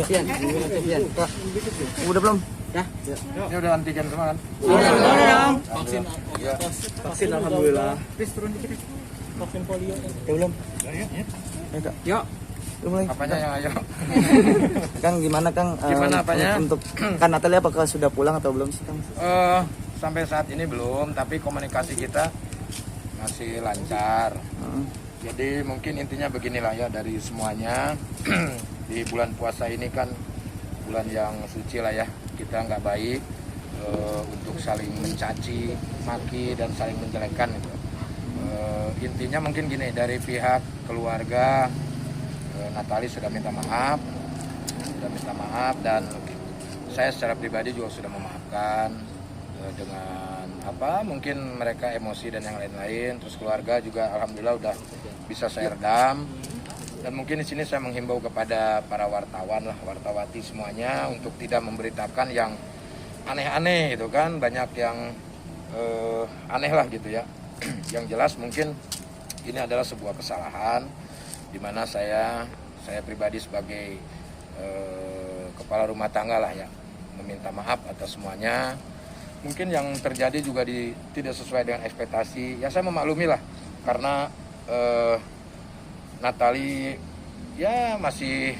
Pian. Kak, udah belum? Dah. Ini udah antigen semua kan? Udah dong. Vaksin, Iya. vaksin alhamdulillah. Please turun dikit. Vaksin polio. Ya belum? Ayo, Kak. Yuk. Udah mulai. Apanya yang ayo? Kang, gimana Kang? Gimana apanya? Untuk kan Natalia apakah sudah pulang atau belum sih Kang? Sampai saat ini belum, tapi komunikasi kita masih lancar. Jadi mungkin intinya beginilah ya dari semuanya. Di bulan puasa ini kan bulan yang suci lah ya. Kita nggak baik untuk saling mencaci, maki dan saling menjelekkan gitu. Intinya mungkin gini, dari pihak keluarga Natali sudah minta maaf dan saya secara pribadi juga sudah memaafkan dengan apa mungkin mereka emosi dan yang lain-lain. Terus keluarga juga alhamdulillah udah bisa saya redam. Dan mungkin di sini saya menghimbau kepada para wartawan lah, wartawati semuanya untuk tidak memberitakan yang aneh-aneh gitu kan, banyak yang aneh lah gitu ya. Yang jelas mungkin ini adalah sebuah kesalahan di mana saya pribadi sebagai kepala rumah tangga lah ya meminta maaf atas semuanya. Mungkin yang terjadi juga tidak sesuai dengan ekspektasi. Ya saya memaklumi lah karena Natali ya masih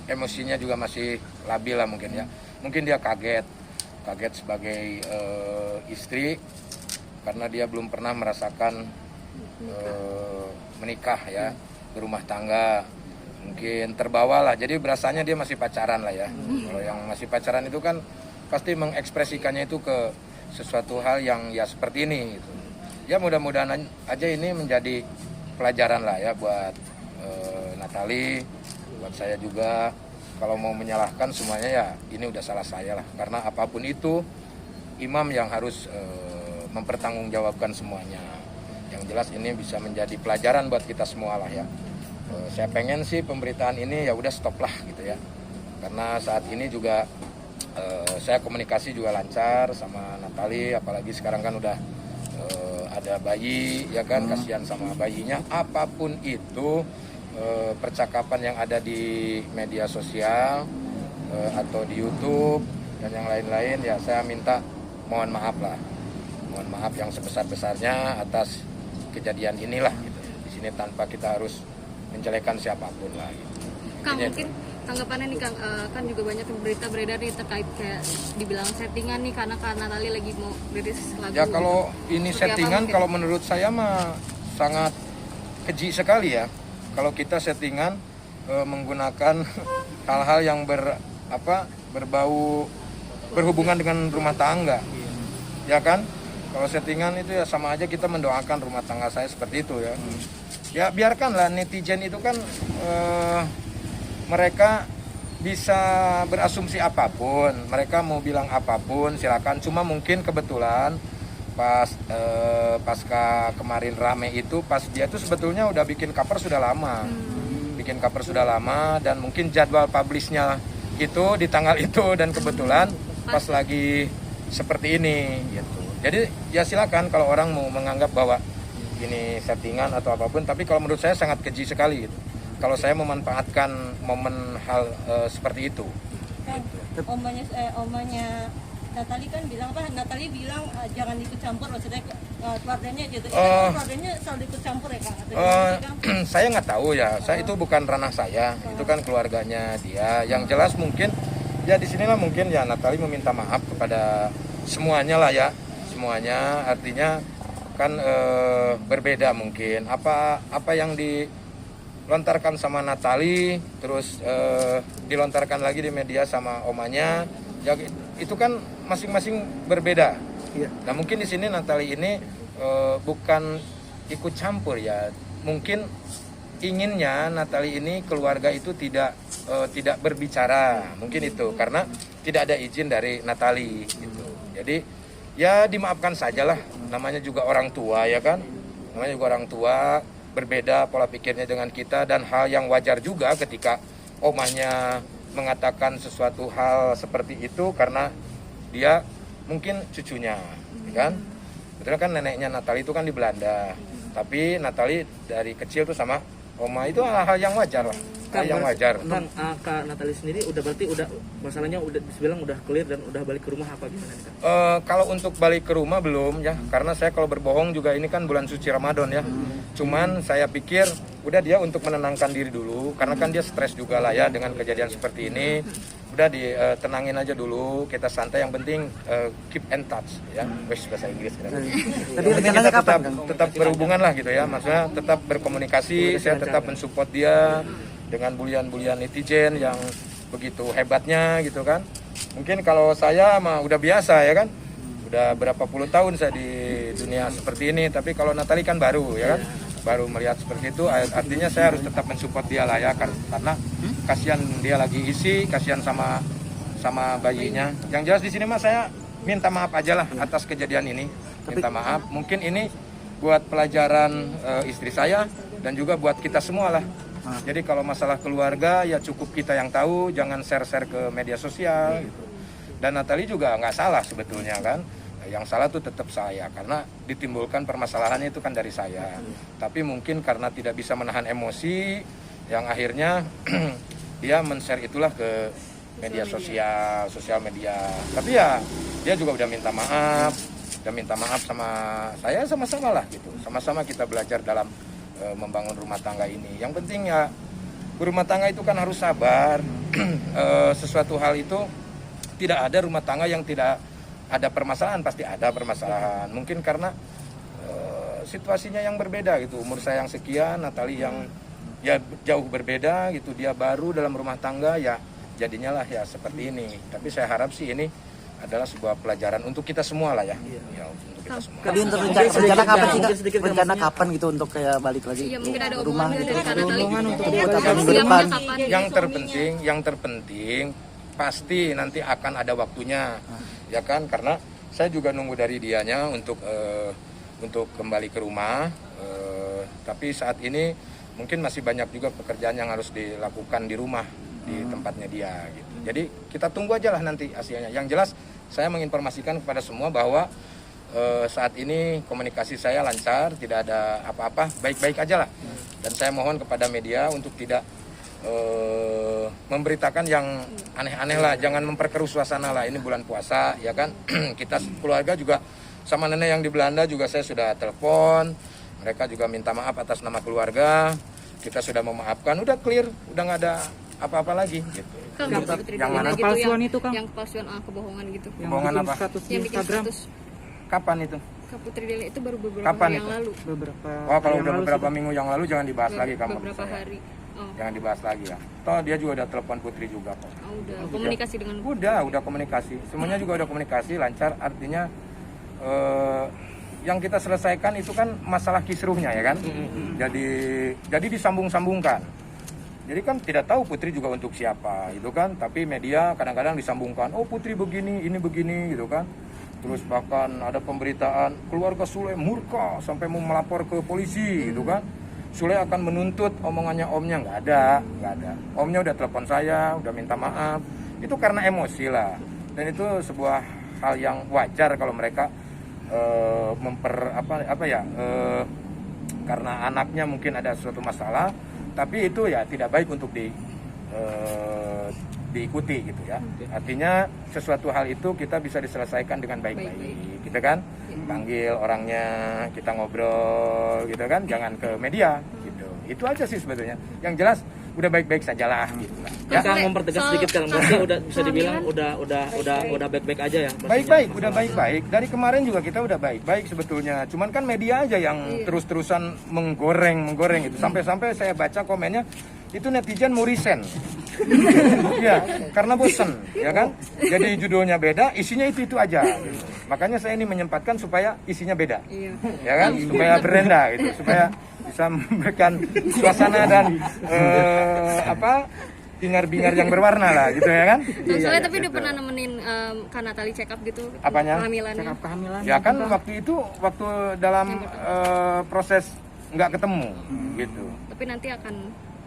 emosinya juga masih labil lah mungkin ya. Mungkin dia kaget sebagai istri karena dia belum pernah merasakan menikah ya, berumah tangga. Mungkin terbawa lah, jadi berasanya dia masih pacaran lah ya. Kalau yang masih pacaran itu kan pasti mengekspresikannya itu ke sesuatu hal yang ya seperti ini gitu. Ya mudah-mudahan aja ini menjadi pelajaran lah ya buat Natali, buat saya juga. Kalau mau menyalahkan semuanya ya ini udah salah saya lah, karena apapun itu imam yang harus mempertanggungjawabkan semuanya. Yang jelas ini bisa menjadi pelajaran buat kita semua lah ya. Saya pengen sih pemberitaan ini ya udah stop lah gitu ya, karena saat ini juga saya komunikasi juga lancar sama Natali, apalagi sekarang kan udah ada bayi ya kan, kasihan sama bayinya. Apapun itu percakapan yang ada di media sosial atau di YouTube dan yang lain-lain ya saya minta mohon maaf lah, mohon maaf yang sebesar-besarnya atas kejadian inilah gitu. Di sini tanpa kita harus menjelekan siapapun lah gitu. Kang, mungkin tanggapannya nih Kang, kan juga banyak berita beredar nih terkait kayak dibilang settingan nih karena Natali lagi mau rilis lagu. Ya kalau ini seperti settingan, apa, kalau menurut saya mah sangat keji sekali ya. Kalau kita settingan menggunakan hal-hal yang berbau berhubungan dengan rumah tangga, ya kan? Kalau settingan itu ya sama aja kita mendoakan rumah tangga saya seperti itu ya. Ya biarkanlah netizen itu kan mereka bisa berasumsi apapun, mereka mau bilang apapun silakan. Cuma mungkin kebetulan pas pasca kemarin rame itu, pas dia tuh sebetulnya udah bikin cover sudah lama, dan mungkin jadwal publishnya itu di tanggal itu, dan kebetulan pas lagi seperti ini gitu. Jadi ya silakan kalau orang mau menganggap bahwa ini settingan atau apapun, tapi kalau menurut saya sangat keji sekali gitu kalau saya memanfaatkan momen hal seperti itu. Omanya Natali kan bilang apa? Natali bilang jangan ikut campur, maksudnya keluarganya gitu. Keluarganya selalu ikut campur ya Kang? Saya nggak tahu ya, saya itu bukan ranah saya, itu kan keluarganya dia. Yang jelas mungkin ya disinilah mungkin ya Natali meminta maaf kepada semuanya lah ya, semuanya. Artinya kan berbeda mungkin apa yang dilontarkan sama Natali terus dilontarkan lagi di media sama omanya ya, itu kan masing-masing berbeda. Iya. Nah mungkin di sini Natali ini bukan ikut campur ya, mungkin inginnya Natali ini keluarga itu tidak berbicara, mungkin itu karena tidak ada izin dari Natali gitu. Jadi ya dimaafkan sajalah, namanya juga orang tua ya kan, namanya juga orang tua, berbeda pola pikirnya dengan kita, dan hal yang wajar juga ketika omahnya mengatakan sesuatu hal seperti itu karena dia mungkin cucunya ya kan. Betul kan, neneknya Natali itu kan di Belanda, tapi Natali dari kecil tuh sama oma, itu hal-hal yang wajar lah. yang wajar. Kang, Kak Natali sendiri udah berarti udah masalahnya udah dibilang udah clear dan udah balik ke rumah apa gimana nih Kang? Kalau untuk balik ke rumah belum ya, karena saya kalau berbohong juga ini kan bulan suci Ramadan ya. Cuman saya pikir udah dia untuk menenangkan diri dulu, karena kan dia stres juga lah ya dengan kejadian seperti ini. Udah ditenangin aja dulu, kita santai, yang penting keep in touch ya. Wes bahasa Inggris kan. Tadi Yang penting rencananya kita kapan, tetap, Kang? tetap berhubungan lah gitu ya, maksudnya tetap berkomunikasi, saya tetap mensupport dia dengan bulian-bulian netizen yang begitu hebatnya gitu kan. Mungkin kalau saya mah udah biasa ya kan, udah berapa puluh tahun saya di dunia seperti ini, tapi kalau Natali kan baru ya kan, baru melihat seperti itu, artinya saya harus tetap mensupport dia lah ya, karena kasihan dia lagi isi, kasihan sama bayinya. Yang jelas di sini mah saya minta maaf aja lah atas kejadian ini, minta maaf. Mungkin ini buat pelajaran istri saya dan juga buat kita semua lah. Jadi kalau masalah keluarga ya cukup kita yang tahu, jangan share-share ke media sosial gitu. Dan Natali juga nggak salah sebetulnya kan. Yang salah tuh tetap saya, karena ditimbulkan permasalahannya itu kan dari saya. Tapi mungkin karena tidak bisa menahan emosi, yang akhirnya dia men-share itulah ke media sosial media. Tapi ya dia juga udah minta maaf sama saya, sama-sama lah gitu. Sama-sama kita belajar dalam membangun rumah tangga ini. Yang penting ya berumah tangga itu kan harus sabar. Sesuatu hal itu tidak ada rumah tangga yang tidak ada permasalahan, pasti ada permasalahan. Mungkin karena situasinya yang berbeda gitu. Umur saya yang sekian, Natali yang ya jauh berbeda gitu. Dia baru dalam rumah tangga ya jadinya lah ya seperti ini. Tapi saya harap sih ini adalah sebuah pelajaran untuk kita semua lah ya. Ya untuk kita semua. Tadi untuk rencana kapan sih, Kak? Rencana kapan gitu untuk kayak balik lagi Iya, mungkin ada ke rumah omongan gitu? dari Kak Natali. Minggu depan. Yang terpenting pasti nanti akan ada waktunya. Ya kan, karena saya juga nunggu dari dianya untuk kembali ke rumah. Tapi saat ini mungkin masih banyak juga pekerjaan yang harus dilakukan di rumah, di tempatnya dia gitu. Jadi kita tunggu aja lah nanti hasilnya. Yang jelas saya menginformasikan kepada semua bahwa saat ini komunikasi saya lancar, tidak ada apa-apa, baik-baik aja lah. Dan saya mohon kepada media untuk tidak memberitakan yang aneh-aneh lah, jangan memperkeruh suasana lah. Ini bulan puasa ya kan. Kita keluarga juga sama nenek yang di Belanda juga saya sudah telepon, mereka juga minta maaf atas nama keluarga, kita sudah memaafkan, udah clear, udah nggak ada apa-apa lagi gitu. Kang, Yang mana? gitu, Palsuan itu, Kang? Yang palsuan kebohongan gitu. Kebohongan apa? Status di Yang bikin Instagram status Kapan itu? Kak Putri Deli itu baru beberapa Kapan hari yang itu? lalu. beberapa Oh kalau yang udah lalu beberapa sih. minggu yang lalu jangan dibahas lagi kamu. Beberapa hari. Oh, Jangan dibahas lagi ya. Toh dia juga udah telepon Putri juga kok. udah komunikasi dengan Udah komunikasi. Semuanya juga udah komunikasi lancar. Artinya yang kita selesaikan itu kan masalah kisruhnya ya kan. Jadi disambung-sambungkan. Jadi kan tidak tahu Putri juga untuk siapa itu kan. Tapi media kadang-kadang disambungkan. Oh Putri begini, ini begini gitu kan. Terus bahkan ada pemberitaan keluarga Sule murka sampai mau melapor ke polisi gitu kan. Sule akan menuntut omongannya omnya, nggak ada. Omnya udah telepon saya, udah minta maaf. Itu karena emosi lah. Dan itu sebuah hal yang wajar kalau mereka karena anaknya mungkin ada suatu masalah, tapi itu ya tidak baik untuk diikuti gitu ya. Artinya sesuatu hal itu kita bisa diselesaikan dengan baik-baik, gitu kan? Panggil orangnya, kita ngobrol, gitu kan? Jangan ke media, gitu. Itu aja sih sebetulnya. Yang jelas udah baik-baik sajalah, gitu lah. Ya. Kang mempertegas sedikit kan, berarti udah bisa dibilang udah baik-baik aja ya. Baik-baik, udah baik-baik. Dari kemarin juga kita udah baik-baik sebetulnya. Cuman kan media aja yang terus-terusan menggoreng itu. Sampai-sampai saya baca komennya itu netizen mau resign. Ya, karena bosen, ya kan? Jadi judulnya beda, isinya itu aja. Makanya saya ini menyempatkan supaya isinya beda. Ya kan? Supaya berenda gitu, supaya bisa memberikan suasana dan bingar-bingar yang berwarna lah gitu ya kan. Soalnya tapi udah pernah nemenin Kak Natali check up gitu. Apanya? Kehamilannya. Ya kan waktu dalam proses nggak ketemu gitu. Tapi nanti akan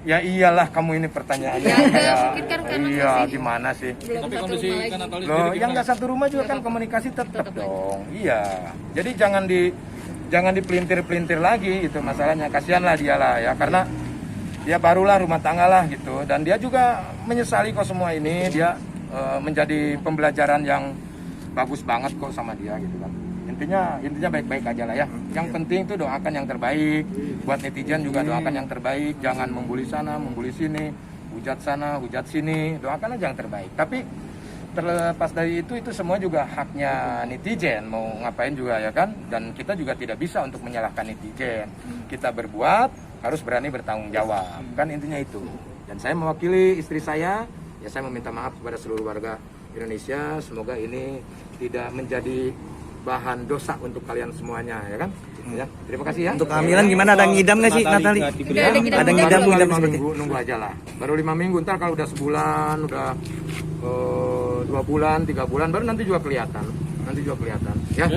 Ya iyalah kamu ini pertanyaannya. Ya, enggak, mungkin kan karena iya masih gimana sih? belum satu rumah lagi. Loh, yang nggak satu rumah juga kan komunikasi tetap dong. Iya. Jadi jangan dipelintir-pelintir lagi itu masalahnya. Kasihanlah dia lah ya, karena dia barulah rumah tangga lah gitu, dan dia juga menyesali kok semua ini. Dia menjadi pembelajaran yang bagus banget kok sama dia gitu kan. Intinya baik-baik aja lah ya. Yang penting tuh doakan yang terbaik. Buat netizen juga doakan yang terbaik. Jangan membuli sana, membuli sini, hujat sana, hujat sini. Doakan aja yang terbaik. Tapi terlepas dari itu semua juga haknya netizen. Mau ngapain juga ya kan. Dan kita juga tidak bisa untuk menyalahkan netizen. Kita berbuat harus berani bertanggung jawab. Kan intinya itu. Dan saya mewakili istri saya. Ya saya meminta maaf kepada seluruh warga Indonesia. Semoga ini tidak menjadi bahan dosa untuk kalian semuanya, ya kan? Ya, terima kasih ya. Untuk kehamilan gimana, ada ngidam nggak sih Natali? Ada ngidam seperti nunggu aja lah. Baru 5 minggu, ntar kalau udah sebulan, udah 2 bulan, 3 bulan, baru nanti juga kelihatan. Ya.